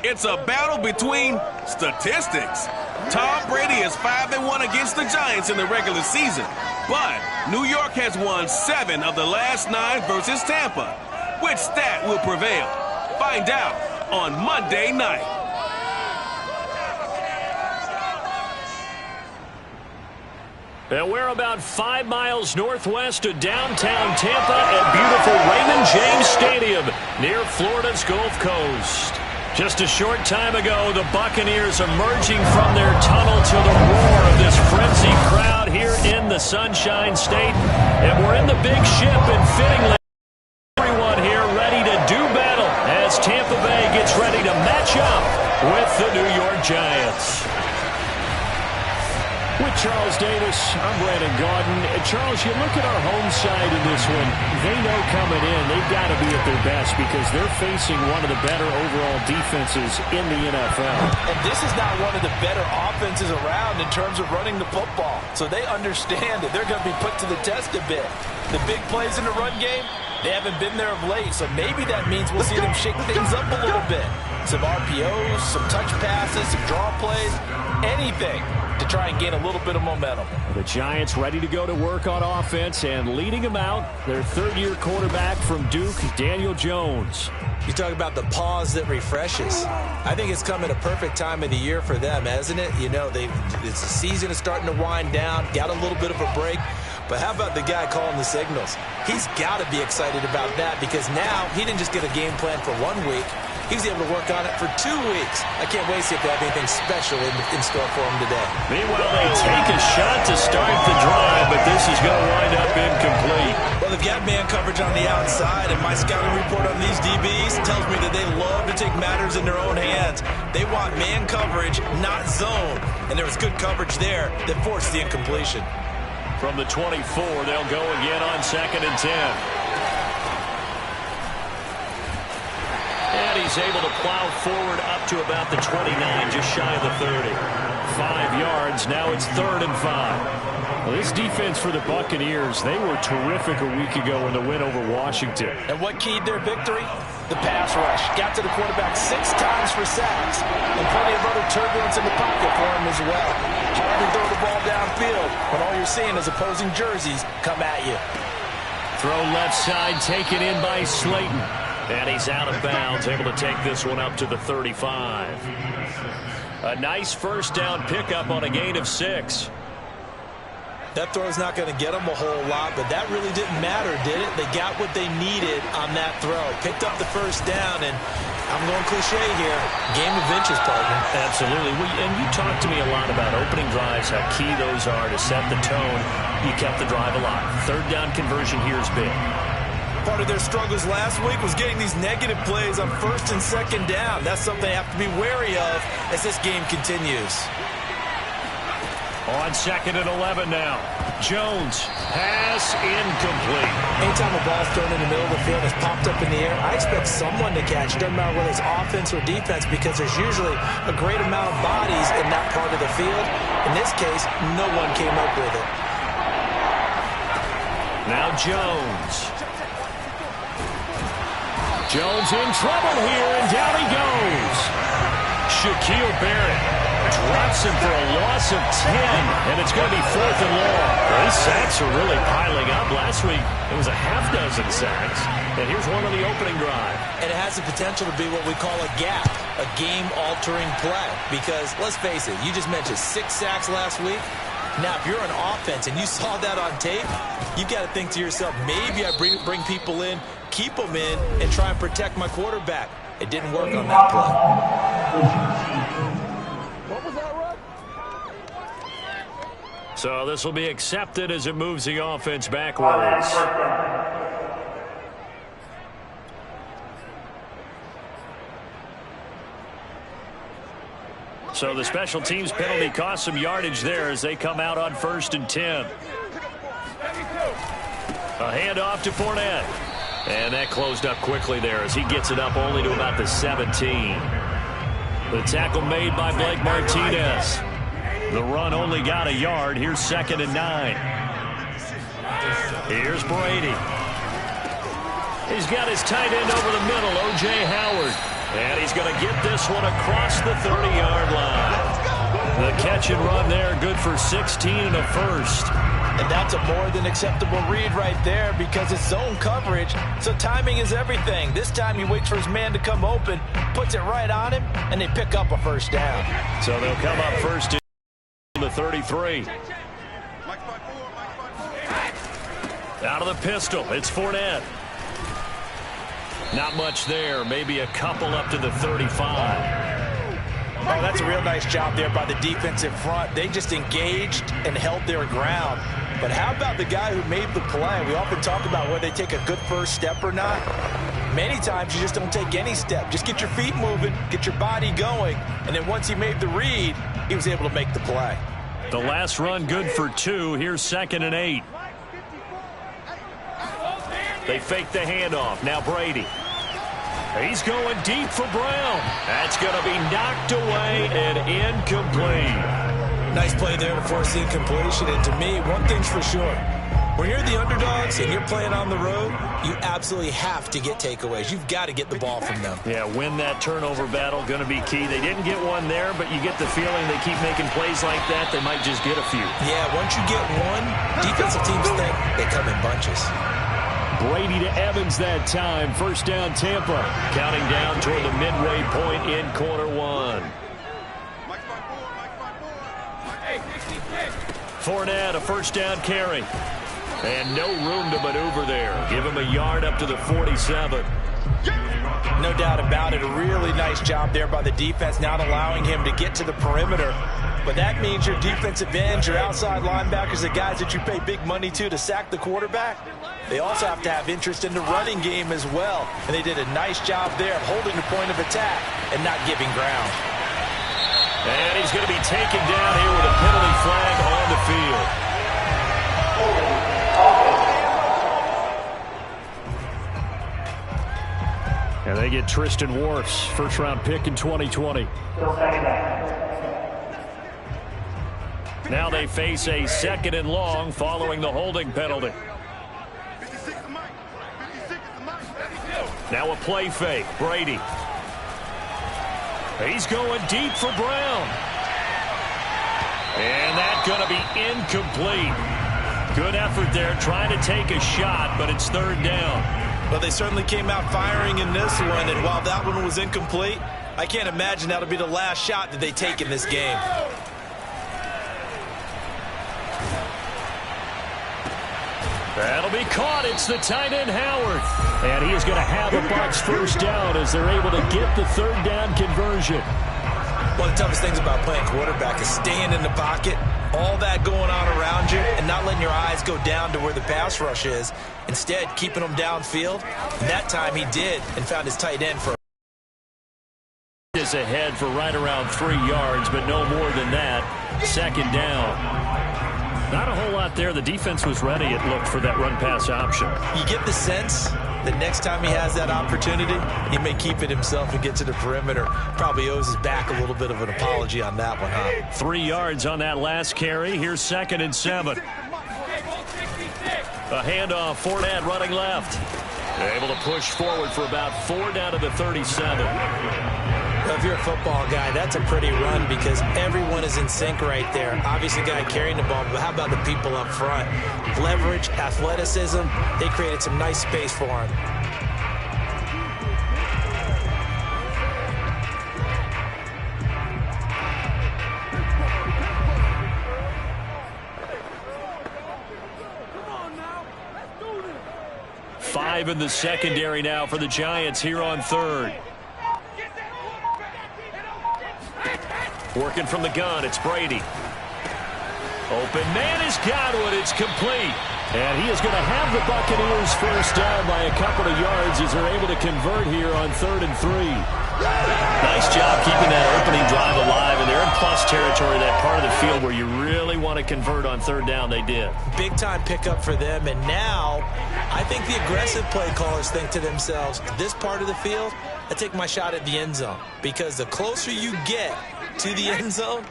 It's a battle between statistics. Tom Brady is 5-1 against the Giants in the regular season, but New York has won 7 of the last 9 versus Tampa. Which stat will prevail? Find out on Monday night. And we're about 5 miles northwest of downtown Tampa at beautiful Raymond James Stadium near Florida's Gulf Coast. Just a short time ago, the Buccaneers emerging from their tunnel to the roar of this frenzied crowd here in the Sunshine State. And we're in the big ship, and fittingly, everyone here ready to do battle as Tampa Bay gets ready to match up with the New York Giants. With Charles Davis, I'm Brandon Gaudin. Charles, you look at our home side in this one. They know coming in they've got to be at their best because they're facing one of the better overall defenses in the NFL. And this is not one of the better offenses around in terms of running the football. So they understand that they're going to be put to the test a bit. The big plays in the run game, they haven't been there of late. So maybe that means we'll see them shake things up a little bit. Some RPOs, some touch passes, some draw plays, anything to try and gain a little bit of momentum. The Giants ready to go to work on offense, and leading them out, their third-year quarterback from Duke, Daniel Jones. You talk about the pause that refreshes. I think it's come at a perfect time of the year for them, hasn't it? You know, the season is starting to wind down, got a little bit of a break. But how about the guy calling the signals? He's got to be excited about that because now he didn't just get a game plan for 1 week. He's able to work on it for 2 weeks. I can't wait to see if they have anything special in store for him today. Meanwhile, they take a shot to start the drive, but this is going to wind up incomplete. Well, they've got man coverage on the outside, and my scouting report on these DBs tells me that they love to take matters in their own hands. They want man coverage, not zone. And there was good coverage there that forced the incompletion. From the 24, they'll go again on 2nd and 10. And he's able to plow forward up to about the 29, just shy of the 30. 5 yards, now it's 3rd and 5. Well, this defense for the Buccaneers, they were terrific a week ago in the win over Washington. And what keyed their victory? The pass rush. Got to the quarterback 6 times for sacks. And plenty of other turbulence in the pocket for him as well. Hard to throw the ball downfield when all you're seeing is opposing jerseys come at you. Throw left side, taken in by Slayton. And he's out of bounds, able to take this one up to the 35. A nice first down pickup on a gain of 6. That throw's not going to get them a whole lot, but that really didn't matter, did it? They got what they needed on that throw. Picked up the first down, and I'm going cliche here. Game of inches, partner. Absolutely. And you talked to me a lot about opening drives, how key those are to set the tone. You kept the drive alive. 3rd down conversion here is big. Part of their struggles last week was getting these negative plays on 1st and 2nd down. That's something they have to be wary of as this game continues. On 2nd and 11 now. Jones, pass incomplete. Anytime a ball's thrown in the middle of the field, it's popped up in the air, I expect someone to catch. Doesn't matter whether it's offense or defense because there's usually a great amount of bodies in that part of the field. In this case, no one came up with it. Now Jones. Jones in trouble here, and down he goes. Shaquille Barrett drops him for a loss of 10, and it's going to be 4th and long. Well, these sacks are really piling up. Last week, it was a half dozen sacks, and here's one on the opening drive. And it has the potential to be what we call a gap, a game-altering play, because let's face it, you just mentioned 6 sacks last week. Now, if you're an offense and you saw that on tape, you've got to think to yourself, maybe I bring people in, keep them in, and try and protect my quarterback. It didn't work on that play. What was that run? So this will be accepted as it moves the offense backwards. So the special teams penalty cost some yardage there as they come out on 1st and 10. A handoff to Fournette. And that closed up quickly there as he gets it up only to about the 17. The tackle made by Blake Martinez. The run only got a yard. Here's 2nd and 9. Here's Brady. He's got his tight end over the middle, O.J. Howard. And he's going to get this one across the 30-yard line. The catch and run there, good for 16 and a first. And that's a more than acceptable read right there because it's zone coverage, so timing is everything. This time he waits for his man to come open, puts it right on him, and they pick up a first down. So they'll come up first in the 33. Out of the pistol, it's Fournette. Not much there, maybe a couple up to the 35. Oh, that's a real nice job there by the defensive front. They just engaged and held their ground. But how about the guy who made the play? We often talk about whether they take a good first step or not. Many times you just don't take any step. Just get your feet moving, get your body going, and then once he made the read, he was able to make the play. The last run good for 2. Here's 2nd and 8. They fake the handoff. Now Brady. He's going deep for Brown. That's going to be knocked away and incomplete. Nice play there to force the incompletion. And to me, one thing's for sure. When you're the underdogs and you're playing on the road, you absolutely have to get takeaways. You've got to get the ball from them. Yeah, win that turnover battle, going to be key. They didn't get one there, but you get the feeling they keep making plays like that, they might just get a few. Yeah, once you get one, defensive teams think they come in bunches. Brady to Evans that time. First down, Tampa. Counting down toward the midway point in quarter 1. Fournette, a first down carry. And no room to maneuver there. Give him a yard up to the 47. No doubt about it. A really nice job there by the defense, not allowing him to get to the perimeter. But that means your defensive ends, your outside linebackers, the guys that you pay big money to sack the quarterback, they also have to have interest in the running game as well. And they did a nice job there of holding the point of attack and not giving ground. And he's going to be taken down here with a penalty flag on the field. And they get Tristan Wirfs, first-round pick in 2020. Now they face a 2nd and long following the holding penalty. Now a play fake. Brady. He's going deep for Brown. And that's going to be incomplete. Good effort there trying to take a shot, but it's 3rd down. Well, they certainly came out firing in this one, and while that one was incomplete, I can't imagine that'll be the last shot that they take in this game. That'll be caught. It's the tight end, Howard. And he is going to have the Bucs first down as they're able to get the 3rd down conversion. One of the toughest things about playing quarterback is staying in the pocket, all that going on around you, and not letting your eyes go down to where the pass rush is. Instead, keeping them downfield. And that time he did and found his tight end for is ahead for right around 3 yards, but no more than that. 2nd down. Not a whole lot there. The defense was ready, it looked, for that run-pass option. You get the sense that next time he has that opportunity, he may keep it himself and get to the perimeter. Probably owes his back a little bit of an apology on that one, huh? 3 yards on that last carry. Here's 2nd and 7. A handoff, Fournette running left. They're able to push forward for about 4 down to the 37. Well, if you're a football guy, that's a pretty run because everyone is in sync right there. Obviously, the guy carrying the ball, but how about the people up front? Leverage, athleticism, they created some nice space for him. Five in the secondary now for the Giants here on 3rd. Working from the gun, it's Brady. Open man has got it. It's complete. And he is going to have the Buccaneers first down by a couple of yards as they're able to convert here on 3rd and 3. Nice job keeping that opening drive alive, and they're in plus territory, that part of the field where you really want to convert on 3rd down. They did. Big time pickup for them, and now I think the aggressive play callers think to themselves, this part of the field, I take my shot at the end zone, because the closer you get to the end zone,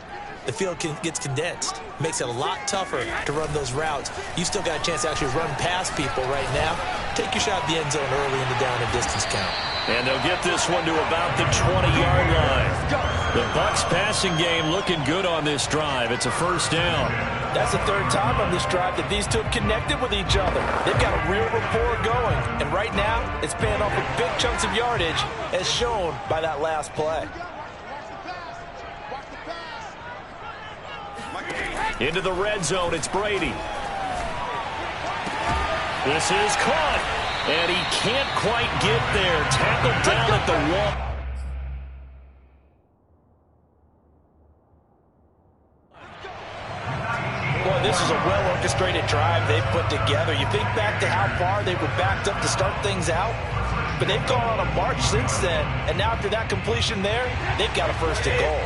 the field gets condensed. Makes it a lot tougher to run those routes. You still got a chance to actually run past people right now. Take your shot at the end zone early in the down and distance count. And they'll get this one to about the 20-yard line. The Bucs passing game looking good on this drive. It's a first down. That's the third time on this drive that these two have connected with each other. They've got a real rapport going. And right now, it's paying off with big chunks of yardage, as shown by that last play. Into the red zone, it's Brady. This is caught, and he can't quite get there. Tackled down at the wall. Boy, this is a well-orchestrated drive they've put together. You think back to how far they were backed up to start things out, but they've gone on a march since then, and now after that completion there, they've got a first and goal.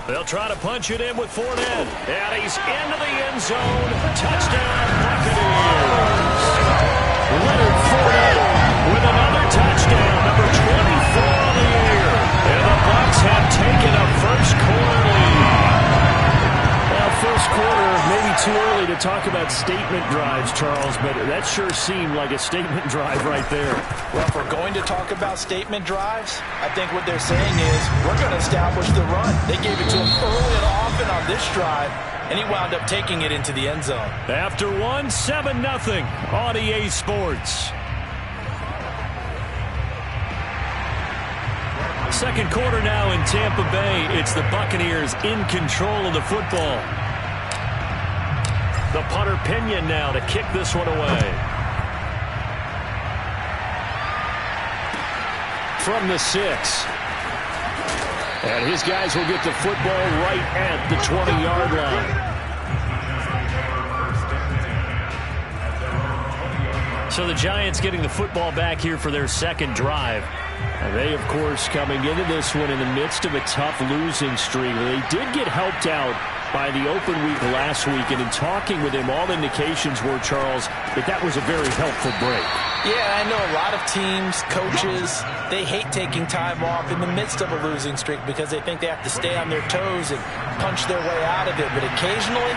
They'll try to punch it in with Fournette. And he's into the end zone. Touchdown, Buccaneers. Leonard Fournette with another touchdown, number 24 on the year. And the Bucs have taken a first quarter lead. Well, first quarter, maybe too early to talk about statement drives, Charles, but that sure seemed like a statement drive right there. Well, if we're going to talk about statement drives, I think what they're saying is we're going to establish the run. They gave it to him early and often on this drive, and he wound up taking it into the end zone. After one, 7-0 on EA Sports. Second quarter now in Tampa Bay. It's the Buccaneers in control of the football. The punter Pinion now to kick this one away. From the 6. And his guys will get the football right at the 20-yard line. So the Giants getting the football back here for their second drive. And they, of course, coming into this one in the midst of a tough losing streak. They did get helped out by the open week last week, and in talking with him, all indications were, Charles, that was a very helpful break. Yeah, I know a lot of teams, coaches, they hate taking time off in the midst of a losing streak because they think they have to stay on their toes and punch their way out of it. But occasionally,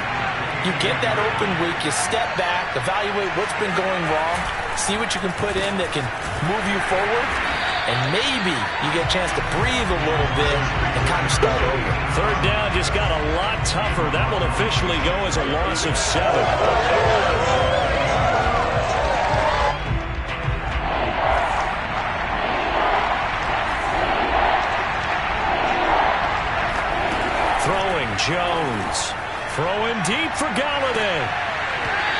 you get that open week, you step back, evaluate what's been going wrong, see what you can put in that can move you forward, and maybe you get a chance to breathe a little bit and kind of start over. Third down just got a lot tougher. That will officially go as a loss of 7. Throwing Jones. Throwing deep for Galladay.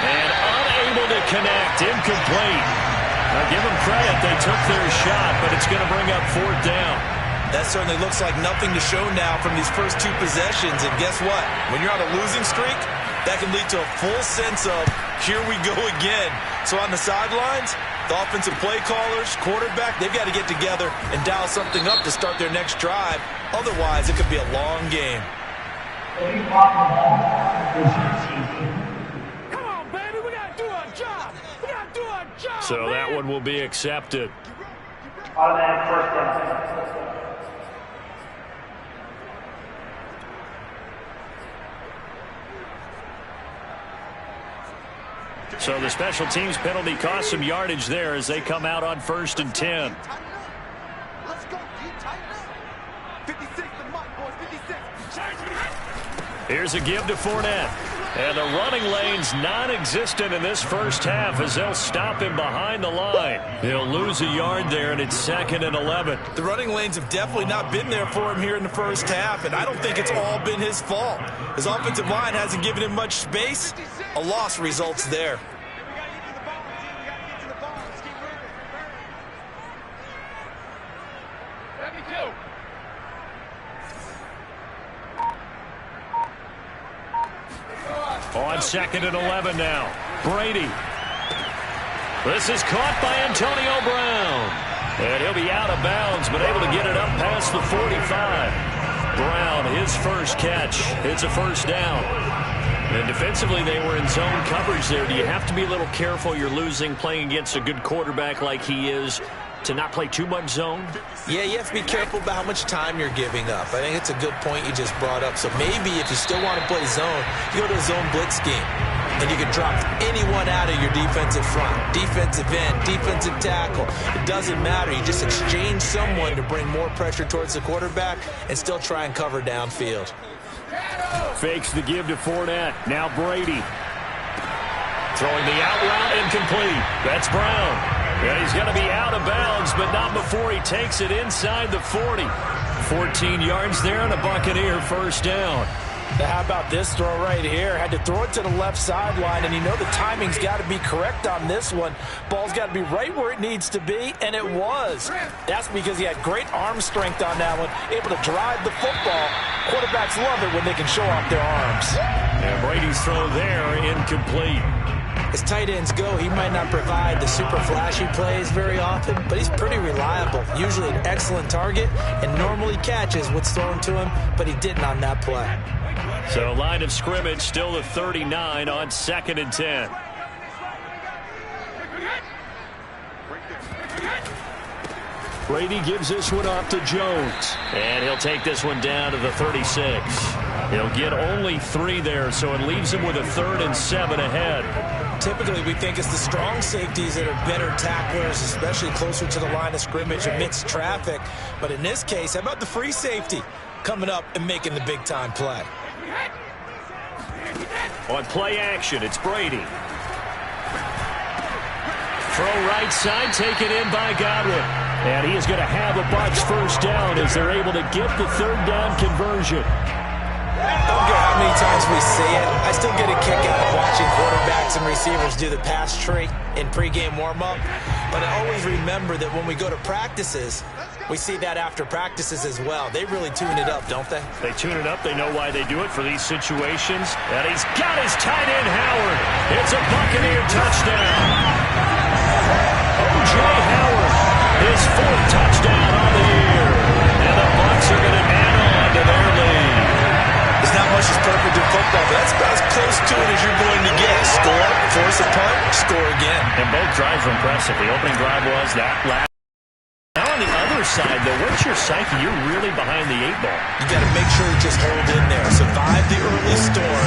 And unable to connect. Incomplete. Now give them credit. They took their shot, but it's going to bring up fourth down. That certainly looks like nothing to show now from these first two possessions. And guess what? When you're on a losing streak, that can lead to a full sense of, here we go again. So on the sidelines, the offensive play callers, quarterback, they've got to get together and dial something up to start their next drive. Otherwise, it could be a long game. Come on, baby, we got to do our job. We got to do our job. So that one will be accepted. Automatic first down. So the special teams penalty cost some yardage there as they come out on 1st and 10. Let's go. Keep tight. 56, the mic, boys. 56. Here's a give to Fournette. And the running lane's non-existent in this first half as they'll stop him behind the line. He'll lose a yard there, and it's 2nd and 11. The running lanes have definitely not been there for him here in the first half, and I don't think it's all been his fault. His offensive line hasn't given him much space. A loss results there. On 2nd and 11 now. Brady. This is caught by Antonio Brown. And he'll be out of bounds, but able to get it up past the 45. Brown, his first catch. It's a first down. And defensively, they were in zone coverage there. Do you have to be a little careful? You're losing, playing against a good quarterback like he is, to not play too much zone? Yeah, you have to be careful about how much time you're giving up. I think it's a good point you just brought up. So maybe if you still want to play zone, you go to a zone blitz scheme. and you can drop anyone out of your defensive front, defensive end, defensive tackle. It doesn't matter. You just exchange someone to bring more pressure towards the quarterback and still try and cover downfield. Fakes the give to Fournette. Now Brady. Throwing the out route, incomplete. That's Brown. And he's going to be out of bounds, but not before he takes it inside the 40. 14 yards there and a Buccaneer first down. Now, how about this throw right here? Had to throw it to the left sideline, and you know the timing's got to be correct on this one. Ball's got to be right where it needs to be, and it was. That's because he had great arm strength on that one, able to drive the football. Quarterbacks love it when they can show off their arms. And Brady's throw there, incomplete. As tight ends go, he might not provide the super flashy plays very often, but he's pretty reliable, usually an excellent target, and normally catches what's thrown to him, but he didn't on that play. So line of scrimmage still the 39 on 2nd and 10. Brady gives this one off to Jones. And he'll take this one down to the 36. He'll get only 3 there, so it leaves him with a 3rd and 7 ahead. Typically, we think it's the strong safeties that are better tacklers, especially closer to the line of scrimmage amidst traffic. But in this case, how about the free safety coming up and making the big-time play? On play action, it's Brady. Throw right side, taken in by Godwin. And he is going to have a Bucs first down as they're able to get the 3rd down conversion. I don't care how many times we see it. I still get a kick out of watching quarterbacks and receivers do the pass tree in pregame warm-up. But I always remember that when we go to practices, we see that after practices as well. They really tune it up, don't they? They tune it up. They know why they do it for these situations. And he's got his tight end, Howard. It's a Buccaneer touchdown. O.J. Howard, his 4th touchdown on the year. And the Bucs are going to add on to their lead. There's not much that's perfect in football, but that's about as close to it as you're going to get. Score, force a punt, score again. And both drives were impressive. The opening drive was that last. Now on the other side, though, what's your psyche? You're really behind the 8 ball. You got to make sure you just hold in there. Survive the early storm,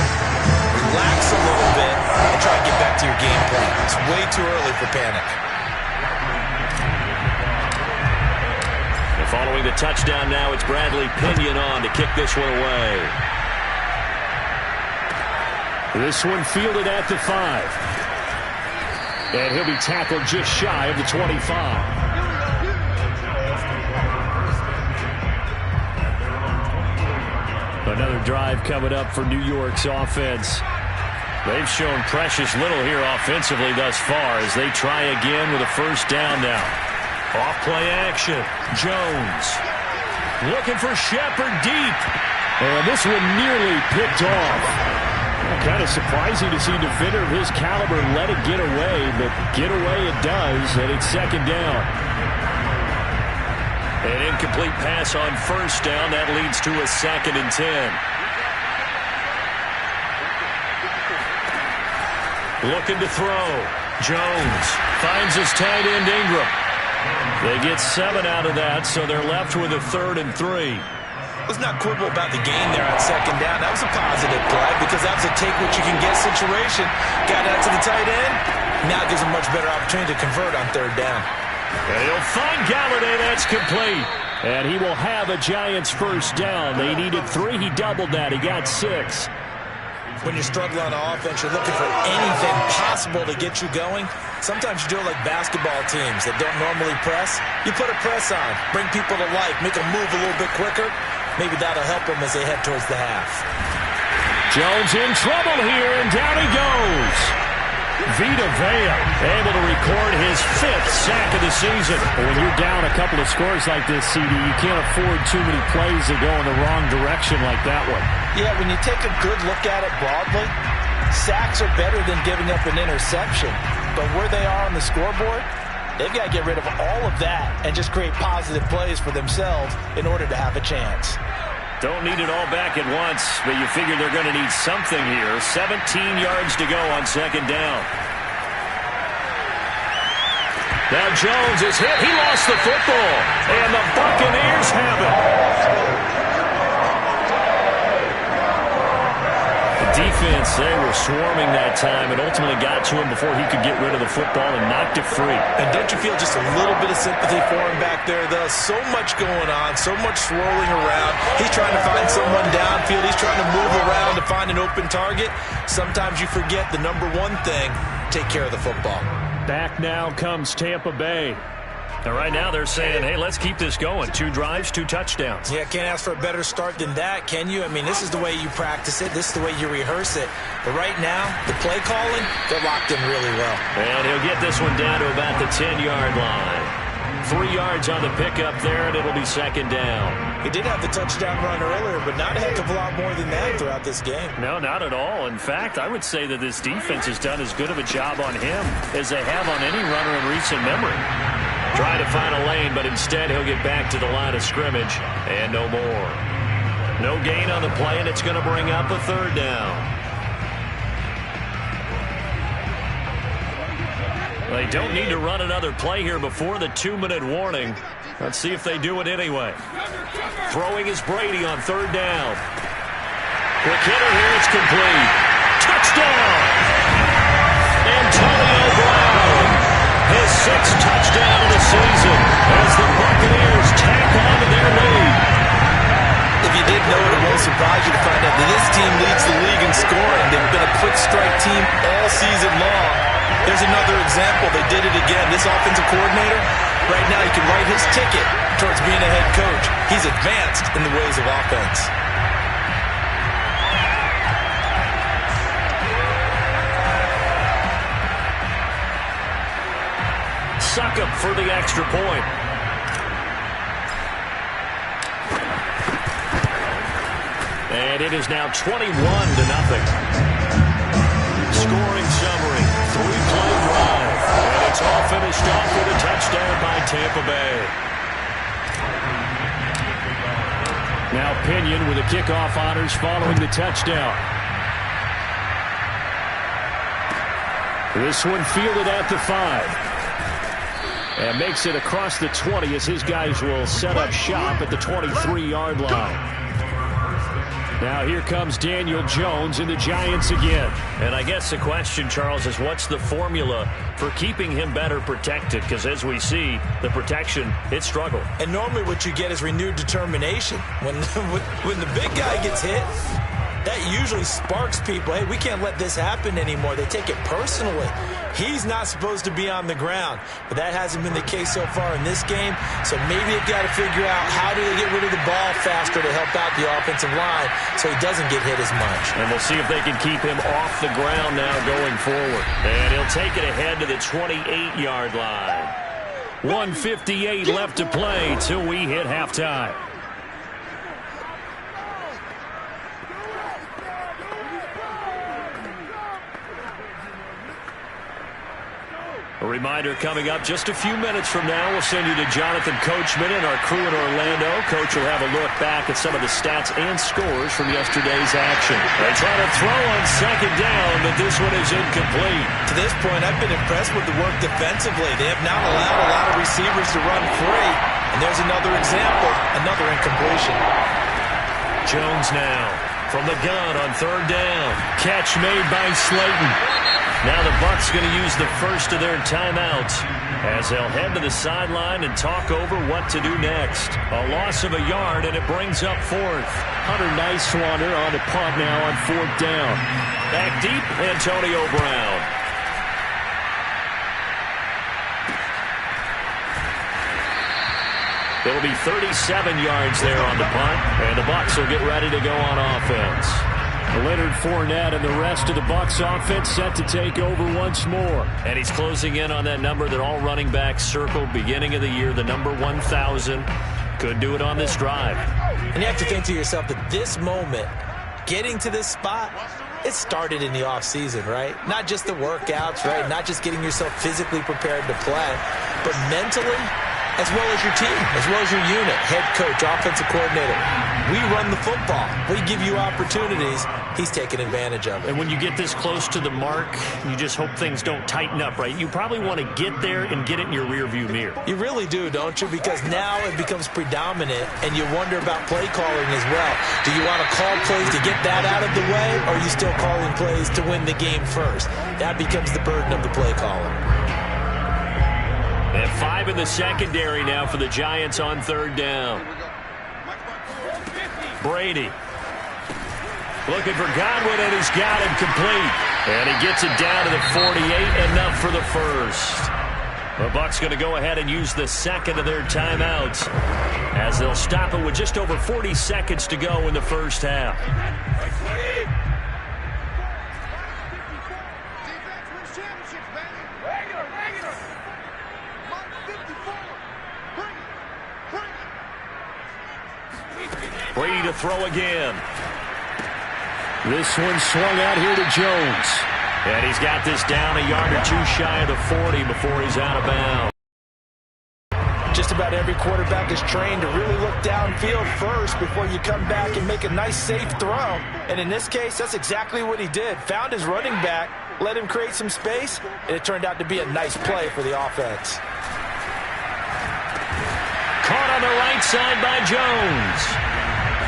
relax a little bit, and try to get back to your game plan. It's way too early for panic. And following the touchdown now, it's Bradley Pinion on to kick this one away. This one fielded at the 5. And he'll be tackled just shy of the 25. Another drive coming up for New York's offense. They've shown precious little here offensively thus far as they try again with a first down now. Off play action. Jones looking for Shepard deep. And this one nearly picked off. Kind of surprising to see a defender of his caliber let it get away, but get away it does, and it's 2nd down. An incomplete pass on first down. That leads to a 2nd and 10. Looking to throw. Jones finds his tight end Ingram. They get 7 out of that, so they're left with a 3rd and 3. Let's not quibble about the gain there on 2nd down. That was a positive play because that was a take-what-you-can-get situation. Got out to the tight end. Now gives him a much better opportunity to convert on 3rd down. And he'll find Galladay. That's complete. And he will have a Giants first down. They needed 3. He doubled that. He got 6. When you're struggling on offense, you're looking for anything possible to get you going. Sometimes you do it like basketball teams that don't normally press. You put a press on, bring people to life, make them move a little bit quicker. Maybe that'll help them as they head towards the half. Jones in trouble here, and down he goes. Vita Vea able to record his 5th sack of the season. When you're down a couple of scores like this, CD, you can't afford too many plays that go in the wrong direction like that one. Yeah, when you take a good look at it broadly, sacks are better than giving up an interception. But where they are on the scoreboard, they've got to get rid of all of that and just create positive plays for themselves in order to have a chance. Don't need it all back at once, but you figure they're going to need something here. 17 yards to go on 2nd down. Now Jones is hit. He lost the football, and the Buccaneers have it. The defense, they were swarming that time and ultimately got to him before he could get rid of the football and knocked it free. And don't you feel just a little bit of sympathy for him back there, though? So much going on, so much swirling around. He's trying to find someone downfield. He's trying to move around to find an open target. Sometimes you forget the number one thing, take care of the football. Back now comes Tampa Bay. And right now they're saying, hey, let's keep this going. 2 drives, 2 touchdowns. Yeah, can't ask for a better start than that, can you? I mean, this is the way you practice it. This is the way you rehearse it. But right now, the play calling, they're locked in really well. And he'll get this one down to about the 10-yard line. 3 yards on the pickup there, and it'll be second down. He did have the touchdown run earlier, but not a heck of a lot more than that throughout this game. No, not at all. In fact, I would say that this defense has done as good of a job on him as they have on any runner in recent memory. Trying to find a lane, but instead he'll get back to the line of scrimmage, and no more. No gain on the play, and it's going to bring up a 3rd down. They don't need to run another play here before the 2-minute warning. Let's see if they do it anyway. Throwing is Brady on 3rd down. Quick hitter here, it's complete. Touchdown! Antonio Brown. His 6th touchdown of the season as the Buccaneers tack on to their lead. If you didn't know it, it won't surprise you to find out that this team leads the league in scoring. They've been a quick strike team all season long. There's another example. They did it again. This offensive coordinator, right now he can write his ticket towards being a head coach. He's advanced in the ways of offense. Succop for the extra point. And it is now 21-0. Scoring summary, 3-play drive. And it's all finished off with a touchdown by Tampa Bay. Now Pinion with the kickoff honors following the touchdown. This one fielded at the 5. And makes it across the 20 as his guys will set up shop at the 23-yard line. Now here comes Daniel Jones and the Giants again. And I guess the question, Charles, is what's the formula for keeping him better protected? Because as we see, the protection, it struggled. And normally what you get is renewed determination. When the big guy gets hit, that usually sparks people. Hey, we can't let this happen anymore. They take it personally. He's not supposed to be on the ground, but that hasn't been the case so far in this game. So maybe they've got to figure out how do they get rid of the ball faster to help out the offensive line so he doesn't get hit as much. And we'll see if they can keep him off the ground now going forward. And he'll take it ahead to the 28-yard line. 1:58 left to play till we hit halftime. A reminder coming up just a few minutes from now. We'll send you to Jonathan Coachman and our crew in Orlando. Coach will have a look back at some of the stats and scores from yesterday's action. They try to throw on 2nd down, but this one is incomplete. To this point, I've been impressed with the work defensively. They have not allowed a lot of receivers to run free. And there's another example, another incompletion. Jones now from the gun on 3rd down. Catch made by Slayton. Now the Bucs going to use the first of their timeouts as they'll head to the sideline and talk over what to do next. A loss of a yard, and it brings up 4th. Hunter Nicewander on the punt now on 4th down. Back deep, Antonio Brown. It'll be 37 yards there on the punt, and the Bucs will get ready to go on offense. Leonard Fournette and the rest of the Bucs offense set to take over once more. And he's closing in on that number that all running backs circled beginning of the year, the number 1,000. Could do it on this drive. And you have to think to yourself that this moment, getting to this spot, it started in the offseason, right? Not just the workouts, right? Not just getting yourself physically prepared to play, but mentally, as well as your team, as well as your unit, head coach, offensive coordinator. We run the football. We give you opportunities. He's taking advantage of it. And when you get this close to the mark, you just hope things don't tighten up, right? You probably want to get there and get it in your rearview mirror. You really do, don't you? Because now it becomes predominant, and you wonder about play calling as well. Do you want to call plays to get that out of the way, or are you still calling plays to win the game first? That becomes the burden of the play caller. And 5 in the secondary now for the Giants on 3rd down. Brady looking for Godwin, and he's got him complete. And he gets it down to the 48, enough for the first. The Bucs going to go ahead and use the second of their timeouts as they'll stop it with just over 40 seconds to go in the first half. Brady to throw again. This one swung out here to Jones. And he's got this down a yard or two shy of the 40 before he's out of bounds. Just about every quarterback is trained to really look downfield first before you come back and make a nice, safe throw. And in this case, that's exactly what he did. Found his running back, let him create some space, and it turned out to be a nice play for the offense. Caught on the right side by Jones.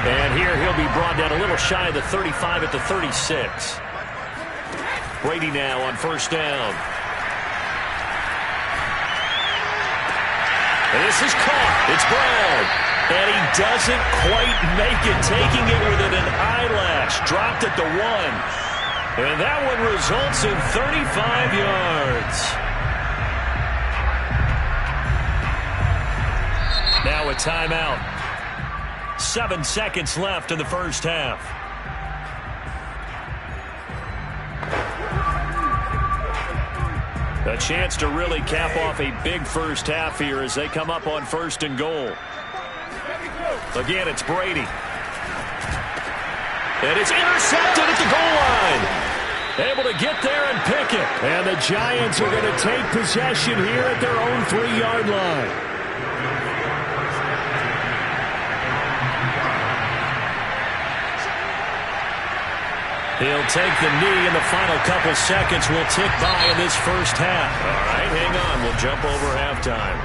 And here he'll be brought down a little shy of the 35 at the 36. Brady now on 1st down. And this is caught. It's Brown. And he doesn't quite make it, taking it within an eyelash. Dropped at the 1. And that one results in 35 yards. Now a timeout. 7 seconds left in the first half. A chance to really cap off a big first half here as they come up on 1st and goal. Again, it's Brady. And it's intercepted at the goal line. Able to get there and pick it. And the Giants are going to take possession here at their own 3-yard line. He'll take the knee, and the final couple seconds will tick by in this first half. All right, hang on. We'll jump over halftime.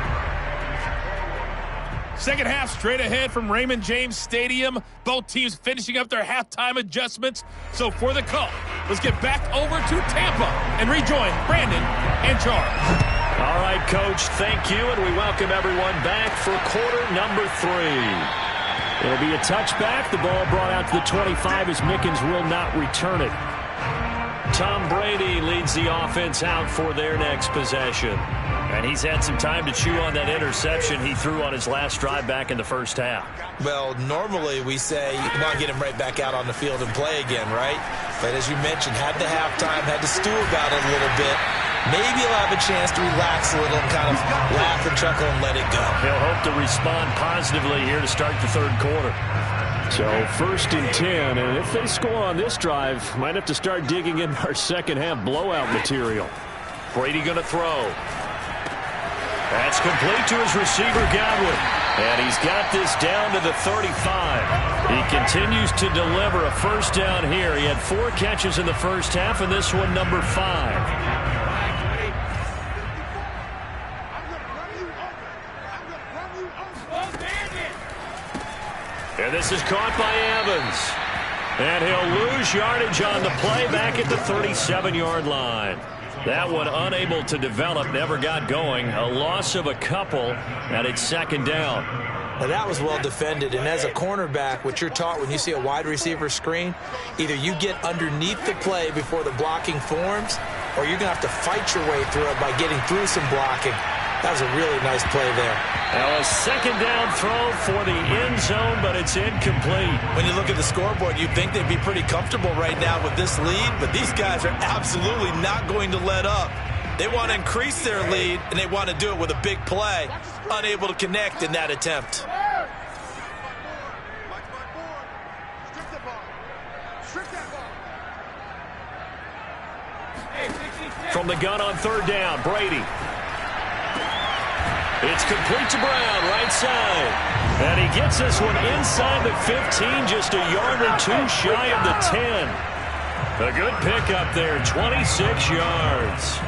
Second half straight ahead from Raymond James Stadium. Both teams finishing up their halftime adjustments. So for the call, let's get back over to Tampa and rejoin Brandon and Charles. All right, Coach, thank you, and we welcome everyone back for quarter number 3. It'll be a touchback. The ball brought out to the 25 as Mickens will not return it. Tom Brady leads the offense out for their next possession. And he's had some time to chew on that interception he threw on his last drive back in the first half. Well, normally we say you want to get him right back out on the field and play again, right? But as you mentioned, had the halftime, had to stew about it a little bit. Maybe he'll have a chance to relax a little and kind of laugh and chuckle and let it go. He'll hope to respond positively here to start the 3rd quarter. So 1st and 10, and if they score on this drive, might have to start digging in our second half blowout material. Brady going to throw. That's complete to his receiver, Godwin. And he's got this down to the 35. He continues to deliver a first down here. He had 4 catches in the first half, and this one number 5. And this is caught by Evans. And he'll lose yardage on the play back at the 37-yard line. That one unable to develop, never got going. A loss of a couple, and it's 2nd down. Now that was well defended, and as a cornerback, what you're taught when you see a wide receiver screen, either you get underneath the play before the blocking forms, or you're going to have to fight your way through it by getting through some blocking. That was a really nice play there. Now a 2nd down throw for the end zone, but it's incomplete. When you look at the scoreboard, you'd think they'd be pretty comfortable right now with this lead, but these guys are absolutely not going to let up. They want to increase their lead, and they want to do it with a big play. Unable to connect in that attempt. From the gun on 3rd down, Brady. It's complete to Brown, right side. And he gets this one inside the 15, just a yard or two shy of the 10. A good pickup there, 26 yards.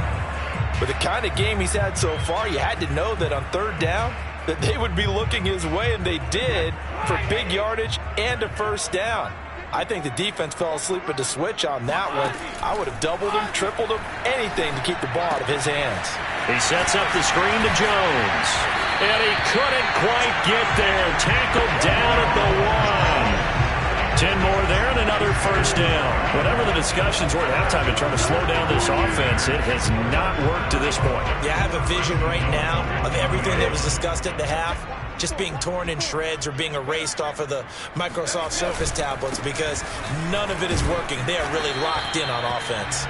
With the kind of game he's had so far, you had to know that on third down that they would be looking his way, and they did, for big yardage and a first down. I think the defense fell asleep at the switch on that one. I would have doubled him, tripled him, anything to keep the ball out of his hands. He sets up the screen to Jones. And he couldn't quite get there. Tackled down at the 1. 10 more there and another first down. Whatever the discussions were at halftime in trying to slow down this offense, it has not worked to this point. Yeah, I have a vision right now of everything that was discussed at the half just being torn in shreds or being erased off of the Microsoft Surface tablets because none of it is working. They are really locked in on offense.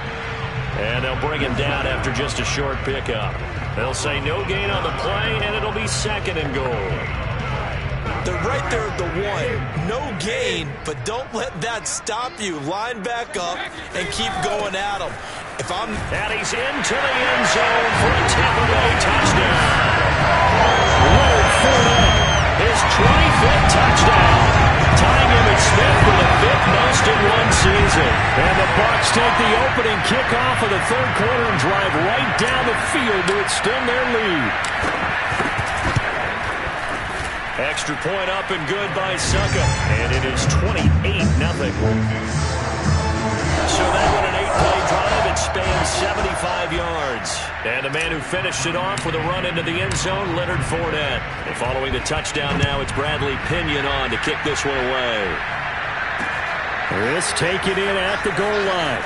And they'll bring him down after just a short pickup. They'll say no gain on the play, and it'll be 2nd and goal. They're right there at the 1. No gain, but don't let that stop you. Line back up and keep going at them. And he's into the end zone for a Tampa Bay touchdown. Leonard Fournette, his 25th touchdown, tying him and Smith for the 5th most in one season. And the Bucs take the opening kickoff of the third quarter and drive right down the field to extend their lead. Extra point up and good by Succa, and it is 28-0. So that one an 8-play drive. It spans 75 yards. And the man who finished it off with a run into the end zone, Leonard Fournette. And following the touchdown now, it's Bradley Pinion on to kick this one away. This taken in at the goal line.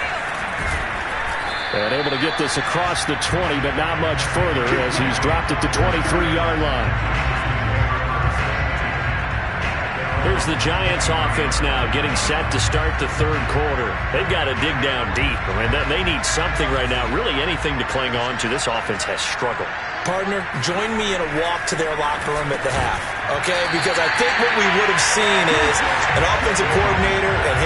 And able to get this across the 20, but not much further as he's dropped at the 23-yard line. Here's the Giants offense now getting set to start the third quarter. They've got to dig down deep. I mean, they need something right now, really anything to cling on to. This offense has struggled. Partner, join me in a walk to their locker room at the half, okay? Because I think what we would have seen is an offensive coordinator and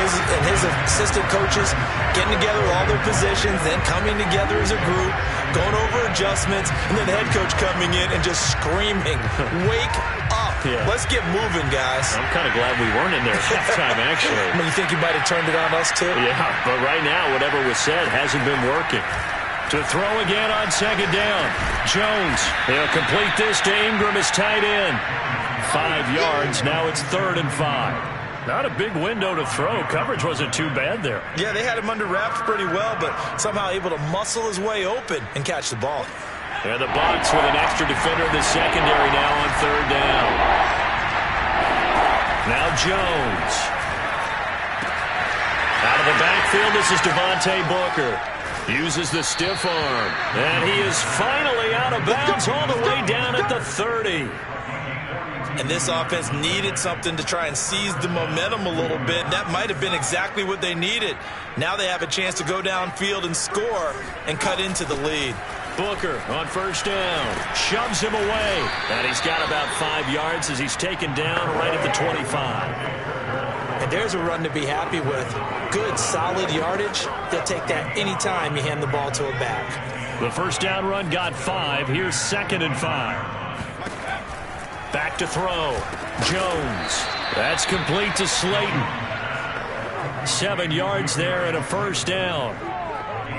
his assistant coaches getting together all their positions, then coming together as a group, going over adjustments, and then the head coach coming in and just screaming, wake up. Yeah. Let's get moving, guys. I'm kind of glad we weren't in there at halftime, actually. I mean, you think you might have turned it on us, too? Yeah, but right now, whatever was said hasn't been working. To throw again on 2nd down. Jones, he'll complete this to Ingram as tight end. 5 yards, now it's 3rd and 5. Not a big window to throw. Coverage wasn't too bad there. Yeah, they had him under wraps pretty well, but somehow able to muscle his way open and catch the ball. And the Bucs with an extra defender in the secondary now on 3rd down. Now Jones. Out of the backfield, this is Devontae Booker. Uses the stiff arm. And he is finally out of bounds all the way down at the 30. And this offense needed something to try and seize the momentum a little bit. That might have been exactly what they needed. Now they have a chance to go downfield and score and cut into the lead. Booker on 1st down. Shoves him away. And he's got about 5 yards as he's taken down right at the 25. And there's a run to be happy with. Good, solid yardage. They'll take that anytime you hand the ball to a back. The 1st down run got 5. Here's 2nd and 5. Back to throw. Jones. That's complete to Slayton. 7 yards there and a 1st down.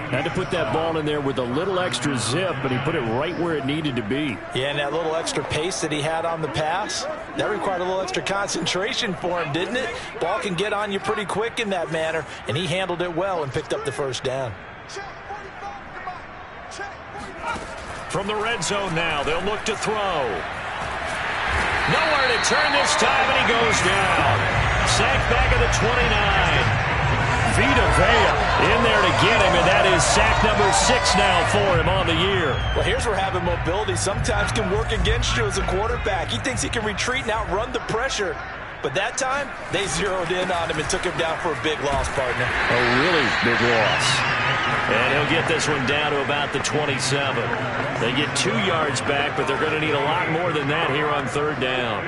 Had to put that ball in there with a little extra zip, but he put it right where it needed to be. Yeah, and that little extra pace that he had on the pass, that required a little extra concentration for him, didn't it? Ball can get on you pretty quick in that manner, and he handled it well and picked up the 1st down. From the red zone now, they'll look to throw. Nowhere to turn this time, and he goes down. Sacked back at the 29. Vita Vea in there to get him, and that is sack number 6 now for him on the year. Well, here's where having mobility sometimes can work against you as a quarterback. He thinks he can retreat and outrun the pressure. But that time, they zeroed in on him and took him down for a big loss, partner. A really big loss. And he'll get this one down to about the 27. They get 2 yards back, but they're going to need a lot more than that here on 3rd down.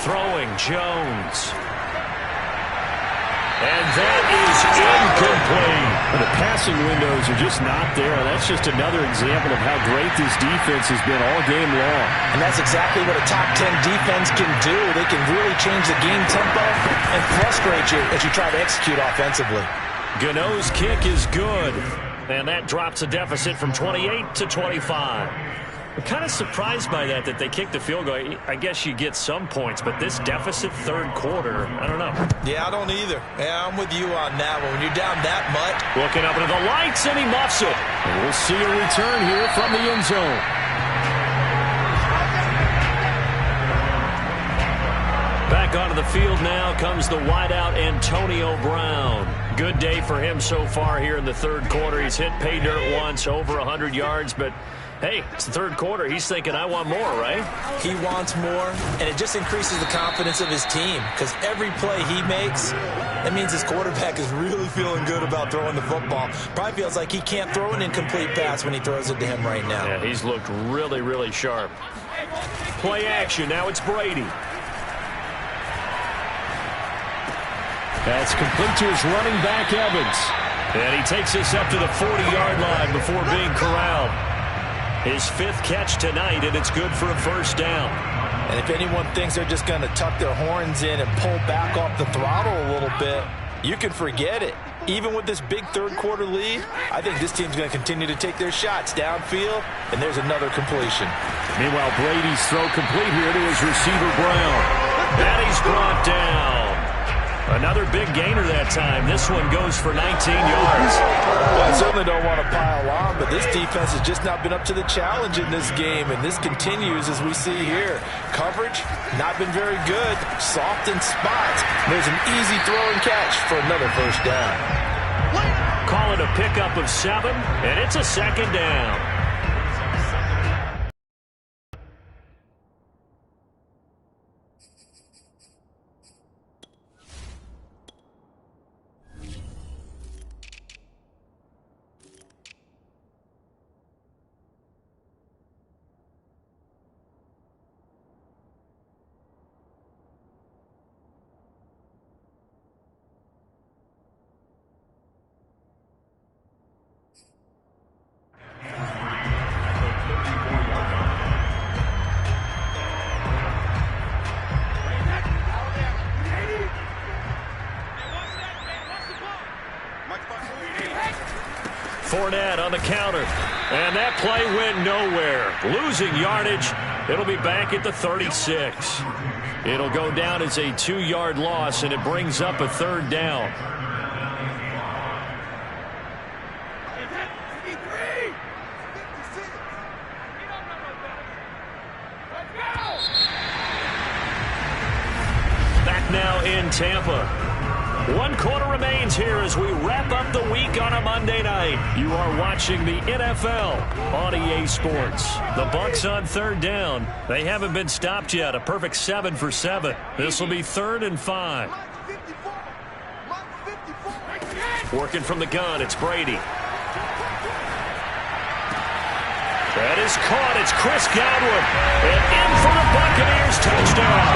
Throwing, Jones. And that is incomplete. The passing windows are just not there. That's just another example of how great this defense has been all game long. And that's exactly what a top 10 defense can do. They can really change the game tempo and frustrate you as you try to execute offensively. Gano's kick is good. And that drops a deficit from 28 to 25. I'm kind of surprised by that they kicked the field goal. I guess you get some points, but this deficit third quarter, I don't know. Yeah, I don't either. Yeah, I'm with you on that one. When you're down that much. Looking up into the lights, and he muffs it. And we'll see a return here from the end zone. Back onto the field now comes the wideout Antonio Brown. Good day for him so far here in the third quarter. He's hit pay dirt once, over 100 yards, but hey, it's the third quarter. He's thinking, I want more, right? He wants more, and it just increases the confidence of his team because every play he makes, that means his quarterback is really feeling good about throwing the football. Probably feels like he can't throw an incomplete pass when he throws it to him right now. Yeah, he's looked really, really sharp. Play action. Now it's Brady. That's complete to his running back, Evans. And he takes us up to the 40-yard line before being corralled. His fifth catch tonight, and it's good for a first down. And if anyone thinks they're just going to tuck their horns in and pull back off the throttle a little bit, you can forget it. Even with this big third quarter lead, I think this team's going to continue to take their shots downfield, and there's another completion. Meanwhile, Brady's throw complete here to his receiver, Brown. And he's brought down. Another big gainer that time. This one goes for 19 yards. Well, I certainly don't want to pile on, but this defense has just not been up to the challenge in this game, and this continues as we see here. Coverage, not been very good. Soft in spots. There's an easy throw and catch for another first down. Call it a pickup of 7, and it's a second down. Fournette on the counter. And that play went nowhere. Losing yardage. It'll be back at the 36. It'll go down as a 2-yard loss, and it brings up a third down. Back now in Tampa. 1 quarter remains here as we wrap up the week on a Monday night. You are watching the NFL on EA Sports. The Bucs on third down. They haven't been stopped yet. A perfect 7 for 7. This will be 3rd and 5. Working from the gun, it's Brady. That is caught. It's Chris Godwin. And in for the Buccaneers touchdown.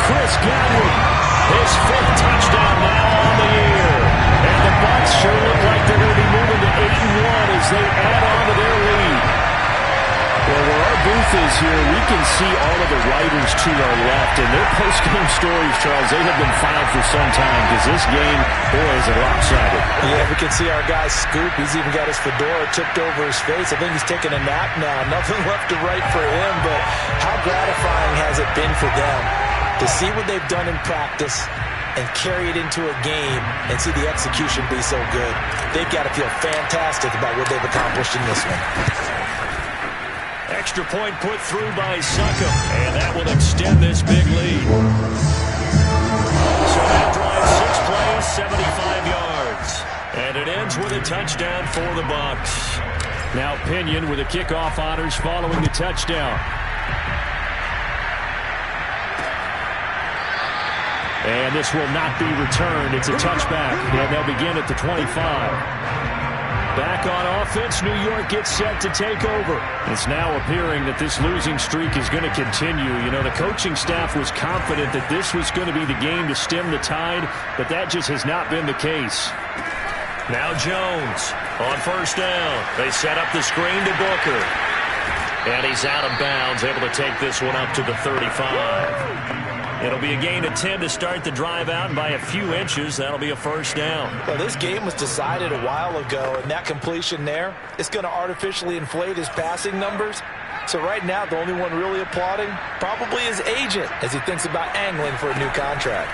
Chris Godwin. His 5th touchdown now on the year. And the Bucs sure look like they're going to be moving to 8-1 as they add on to their lead. Well, where our booth is here, we can see all of the writers to our left. And their post-game stories, Charles, they have been filed for some time because this game, boy, is it lopsided. Yeah, we can see our guy Scoop. He's even got his fedora tipped over his face. I think he's taking a nap now. Nothing left to write for him, but how gratifying has it been for them to see what they've done in practice and carry it into a game and see the execution be so good. They've got to feel fantastic about what they've accomplished in this one. Extra point put through by Succop, and that will extend this big lead. So that drive, 6 plays, 75 yards. And it ends with a touchdown for the Bucs. Now Pinion with the kickoff honors following the touchdown. And this will not be returned. It's a touchback, and they'll begin at the 25. Back on offense, New York gets set to take over. It's now appearing that this losing streak is going to continue. You know, the coaching staff was confident that this was going to be the game to stem the tide, but that just has not been the case. Now Jones on first down. They set up the screen to Booker. And he's out of bounds, able to take this one up to the 35. It'll be a gain of 10 to start the drive out, and by a few inches, that'll be a first down. Well, this game was decided a while ago, and that completion there is going to artificially inflate his passing numbers. So right now, the only one really applauding probably his agent as he thinks about angling for a new contract.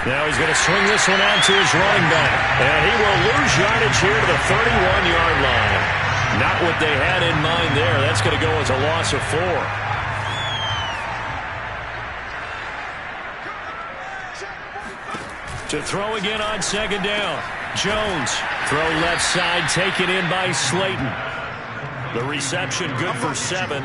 Now he's going to swing this one out to his running back, and he will lose yardage here to the 31-yard line. Not what they had in mind there. That's going to go as a loss of 4. To throw again on second down. Jones, throw left side, taken in by Slayton. The reception good for 7.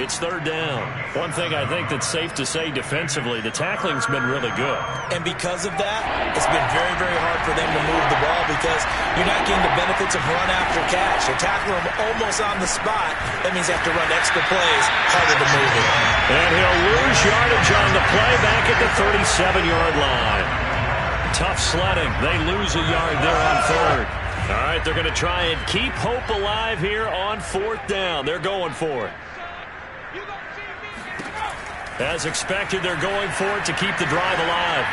It's third down. One thing I think that's safe to say defensively, the tackling's been really good. And because of that, it's been very, very hard for them to move the ball because you're not getting the benefits of run after catch. They're tackling them almost on the spot. That means they have to run extra plays, harder to move it. And he'll lose yardage on the play back at the 37-yard line. Tough sledding. They lose a yard there on third. All right, they're going to try and keep hope alive here on fourth down. They're going for it. As expected, they're going for it to keep the drive alive.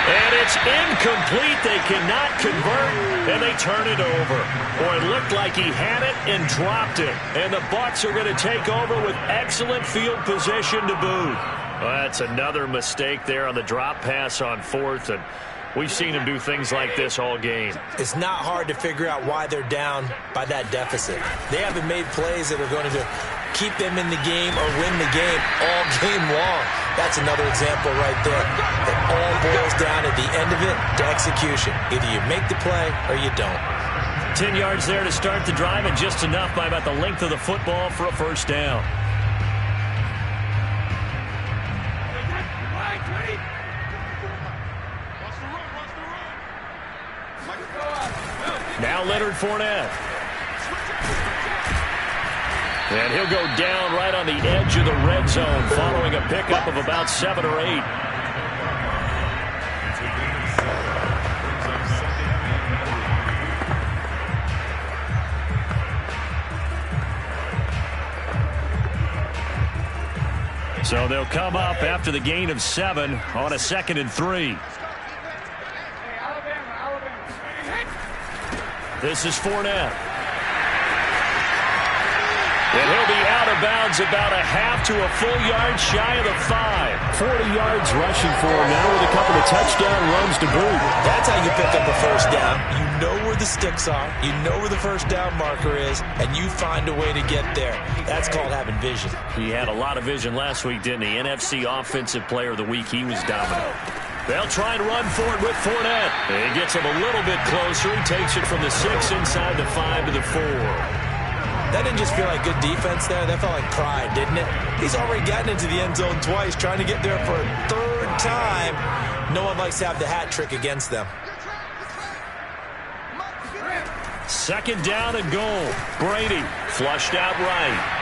And it's incomplete. They cannot convert, and they turn it over. Boy, it looked like he had it and dropped it. And the Bucs are going to take over with excellent field position to boot. Well, that's another mistake there on the drop pass on fourth, and we've seen him do things like this all game. It's not hard to figure out why they're down by that deficit. They haven't made plays that are going to keep them in the game or win the game all game long. That's another example right there. It all boils down at the end of it to execution. Either you make the play or you don't. 10 yards there to start the drive, and just enough by about the length of the football for a first down. Now Leonard Fournette. And he'll go down right on the edge of the red zone following a pickup of about 7 or 8. So they'll come up after the gain of 7 on a 2nd and 3. This is Fournette. And he'll be out of bounds about a half to a full yard shy of the 5. 40 yards rushing for him now with a couple of touchdown runs to boot. That's how you pick up a first down. You know where the sticks are. You know where the first down marker is, and you find a way to get there. That's called having vision. He had a lot of vision last week, didn't he? NFC Offensive Player of the Week. He was dominant. They'll try and run for it with Fournette. He gets him a little bit closer. He takes it from the 6 inside the 5 to the 4. That didn't just feel like good defense there. That felt like pride, didn't it? He's already gotten into the end zone twice, trying to get there for a 3rd time. No one likes to have the hat trick against them. 2nd down and goal. Brady flushed out right.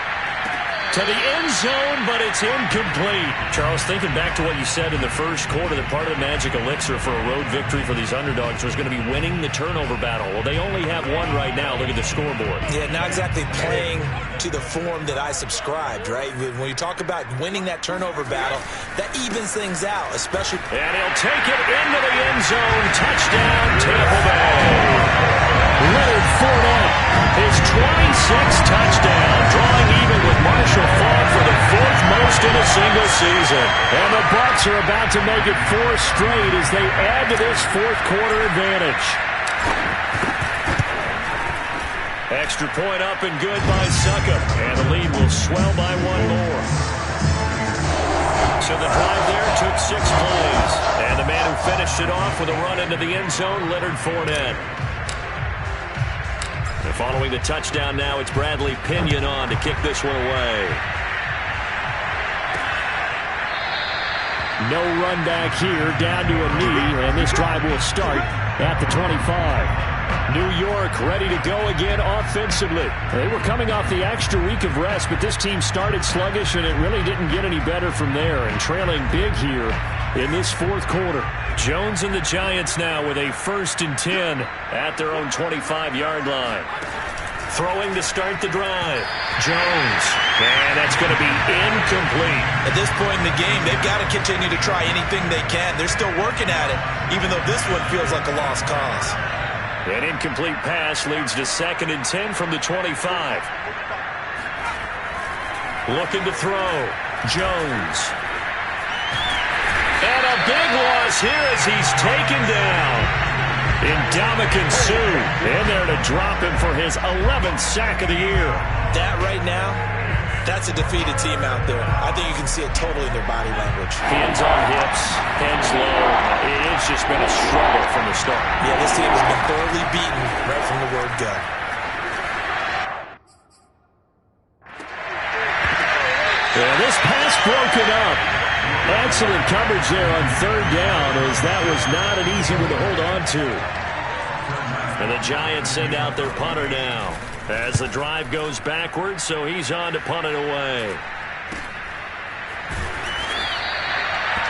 To the end zone, but it's incomplete. Charles, thinking back to what you said in the first quarter, that part of the magic elixir for a road victory for these underdogs was going to be winning the turnover battle. Well, they only have one right now. Look at the scoreboard. Yeah, not exactly playing to the form that I subscribed, right? When you talk about winning that turnover battle, that evens things out, especially. And he'll take it into the end zone. Touchdown, Tampa Bay. Leonard Fournette, his 26th touchdown, drawing even with Marshall Faulk for the 4th most in a single season. And the Bucs are about to make it 4 straight as they add to this 4th quarter advantage. Extra point up and good by Succop, and the lead will swell by 1 more. So the drive there took 6 plays, and the man who finished it off with a run into the end zone, Leonard Fournette. And following the touchdown now, it's Bradley Pinion on to kick this one away. No run back here, down to a knee, and this drive will start at the 25. New York ready to go again offensively. They were coming off the extra week of rest, but this team started sluggish, and it really didn't get any better from there, and trailing big here in this fourth quarter. Jones and the Giants now with a 1st and 10 at their own 25-yard line. Throwing to start the drive. Jones. And that's going to be incomplete. At this point in the game, they've got to continue to try anything they can. They're still working at it, even though this one feels like a lost cause. An incomplete pass leads to 2nd and 10 from the 25. Looking to throw. Jones. And a big loss here as he's taken down. Ndamukong Suh in there to drop him for his 11th sack of the year. That right now, that's a defeated team out there. I think you can see it totally in their body language. Hands on hips, heads low. It's just been a struggle from the start. Yeah, this team has been thoroughly beaten right from the word go. And this pass broken up. Excellent coverage there on 3rd down, as that was not an easy one to hold on to. And the Giants send out their punter now as the drive goes backwards, so he's on to punt it away.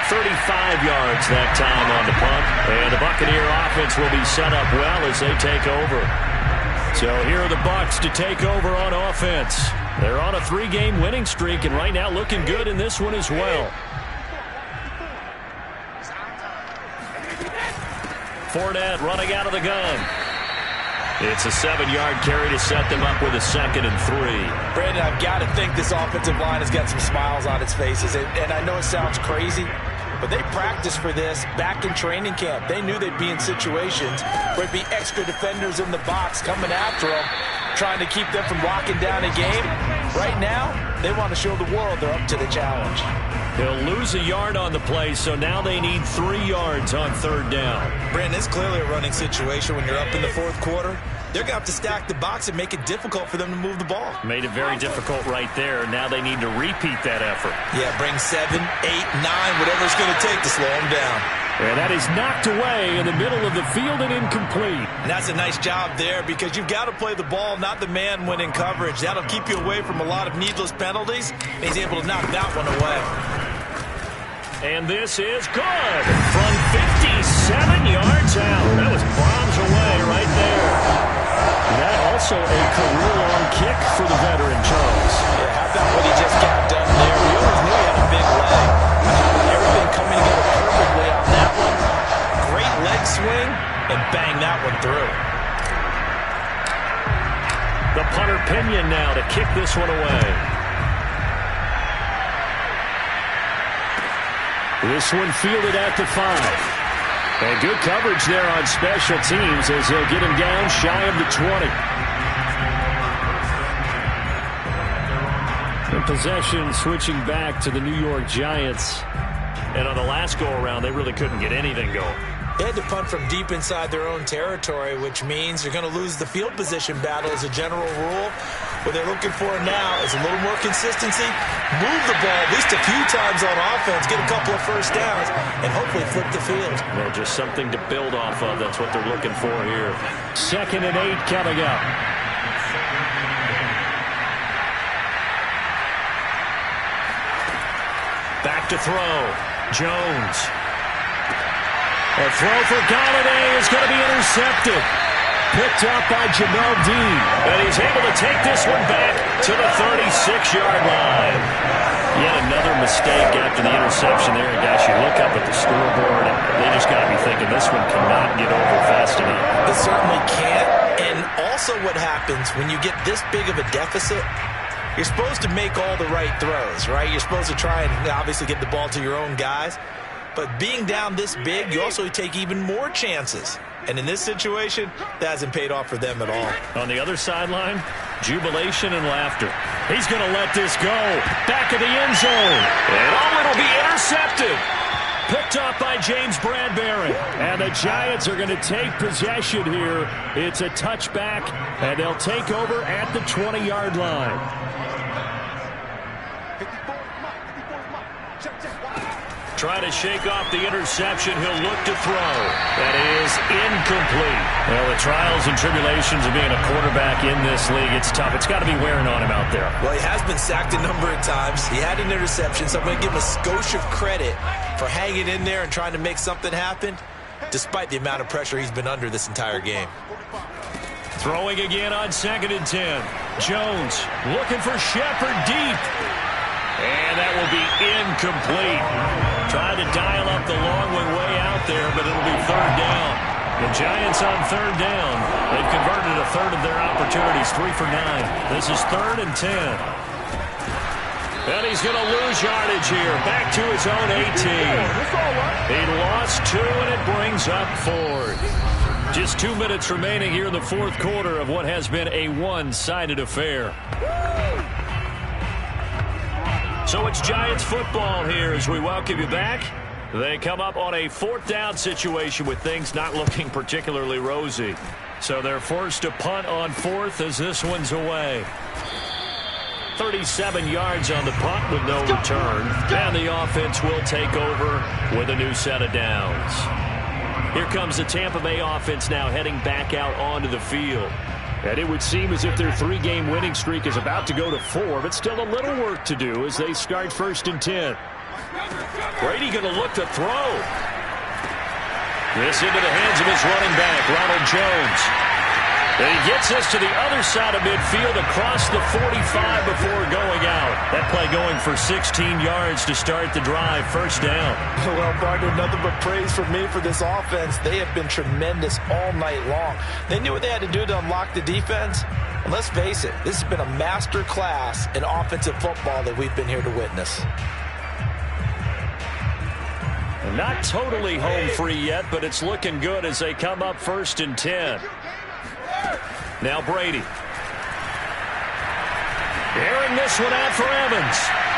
35 yards that time on the punt, and the Buccaneer offense will be set up well as they take over. So here are the Bucs to take over on offense. They're on a 3-game winning streak, and right now looking good in this one as well. Fournette running out of the gun. It's a 7-yard carry to set them up with a 2nd and 3. Brandon, I've got to think this offensive line has got some smiles on its faces. And I know it sounds crazy, but they practiced for this back in training camp. They knew they'd be in situations where there'd be extra defenders in the box coming after them, trying to keep them from locking down a game. Right now, they want to show the world they're up to the challenge. They'll lose a yard on the play, so now they need 3 yards on 3rd down. Brandon, it's clearly a running situation when you're up in the 4th quarter. They're going to have to stack the box and make it difficult for them to move the ball. Made it very difficult right there. Now they need to repeat that effort. Yeah, bring 7, 8, 9, whatever it's going to take to slow them down. And that is knocked away in the middle of the field and incomplete. And that's a nice job there because you've got to play the ball, not the man when in coverage. That'll keep you away from a lot of needless penalties. And he's able to knock that one away. And this is good from 57 yards out. That was bombs away right there. That also a career-long kick for the veteran, Charles. Yeah, how about what he just got done there? We always knew he had a big leg. Everything coming together perfectly on that one. Great leg swing, and bang that one through. The punter Pinion now to kick this one away. This one fielded at the 5. And good coverage there on special teams as they'll get him down shy of the 20. And possession switching back to the New York Giants. And on the last go-around, they really couldn't get anything going. They had to punt from deep inside their own territory, which means they're going to lose the field position battle as a general rule. What they're looking for now is a little more consistency, move the ball at least a few times on offense, get a couple of first downs, and hopefully flip the field. Well, just something to build off of. That's what they're looking for here. 2nd and 8 coming up. Back to throw. Jones. A throw for Galladay is going to be intercepted. Picked up by Jamel Dean. And he's able to take this one back to the 36-yard line. Yet another mistake after the interception there. And gosh, you look up at the scoreboard, and they just got to be thinking this one cannot get over fast enough. It certainly can't. And also what happens when you get this big of a deficit, you're supposed to make all the right throws, right? You're supposed to try and obviously get the ball to your own guys. But being down this big, you also take even more chances. And in this situation, that hasn't paid off for them at all. On the other sideline, jubilation and laughter. He's going to let this go. Back of the end zone. And it'll be intercepted. Picked off by James Bradbury. And the Giants are going to take possession here. It's a touchback, and they'll take over at the 20-yard line. trying to shake off the interception. He'll look to throw. That is incomplete. Well, the trials and tribulations of being a quarterback in this league, it's tough. It's got to be wearing on him out there. Well, he has been sacked a number of times. He had an interception, so I'm going to give him a skosh of credit for hanging in there and trying to make something happen, despite the amount of pressure he's been under this entire game. Throwing again on 2nd and 10. Jones looking for Shepard deep. And that will be incomplete. Trying to dial up the long one way out there, but it'll be 3rd down. The Giants on 3rd down. They've converted a third of their opportunities, 3 for 9. This is 3rd and 10. And he's going to lose yardage here. Back to his own 18. He lost 2, and it brings up 4th. Just 2 minutes remaining here in the 4th quarter of what has been a one-sided affair. So it's Giants football here as we welcome you back. They come up on a 4th down situation with things not looking particularly rosy. So they're forced to punt on 4th as this one's away. 37 yards on the punt with no return. And the offense will take over with a new set of downs. Here comes the Tampa Bay offense now heading back out onto the field. And it would seem as if their 3-game winning streak is about to go to 4, but still a little work to do as they start 1st and 10. Brady going to look to throw. This into the hands of his running back, Ronald Jones. And he gets this to the other side of midfield across the 45 before going out. That play going for 16 yards to start the drive. 1st down. Well, partner, nothing but praise from me for this offense. They have been tremendous all night long. They knew what they had to do to unlock the defense. And let's face it, this has been a master class in offensive football that we've been here to witness. Not totally home free yet, but it's looking good as they come up 1st and 10. Now Brady. Airing this one out for Evans.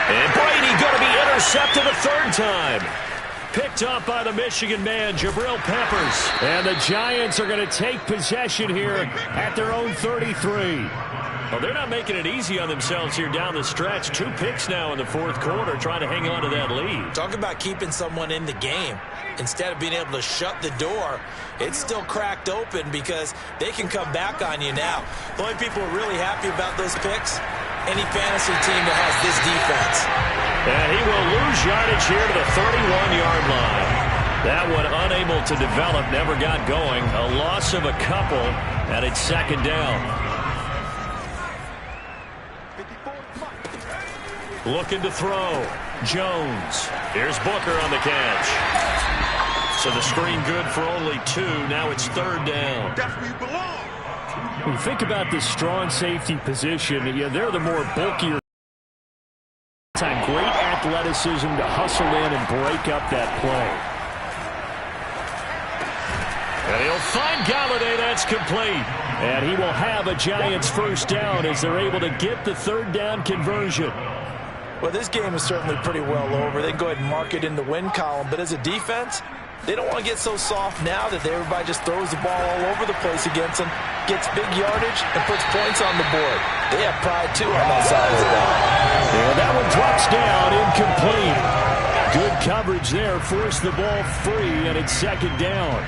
And Brady going to be intercepted a 3rd time. Picked up by the Michigan man, Jabril Peppers. And the Giants are going to take possession here at their own 33. Well, they're not making it easy on themselves here down the stretch. 2 picks now in the 4th quarter, trying to hang on to that lead. Talk about keeping someone in the game. Instead of being able to shut the door, it's still cracked open because they can come back on you now. The only people who are really happy about those picks, any fantasy team that has this defense. And he will lose yardage here to the 31-yard line. That one unable to develop, never got going. A loss of a couple, and it's 2nd down. Looking to throw. Jones. Here's Booker on the catch. So the screen good for only 2. Now it's 3rd down. That's where you belong. When you think about this strong safety position, yeah, they're the more bulkier. Great athleticism to hustle in and break up that play. And he'll find Galladay. That's complete. And he will have a Giants 1st down as they're able to get the 3rd down conversion. Well, this game is certainly pretty well over. They can go ahead and mark it in the win column. But as a defense, they don't want to get so soft now that everybody just throws the ball all over the place against them, gets big yardage, and puts points on the board. They have pride, too, on that side of the ball. And that one drops down, incomplete. Good coverage there, forced the ball free, and it's 2nd down.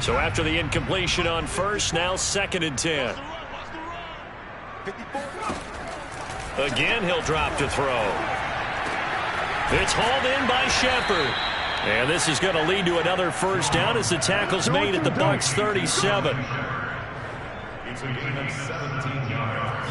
So after the incompletion on 1st, now 2nd and 10. Again, he'll drop to throw. It's hauled in by Shepard. And this is going to lead to another 1st down as the tackle's made at the Bucs 37. It's a gain of 17 yards.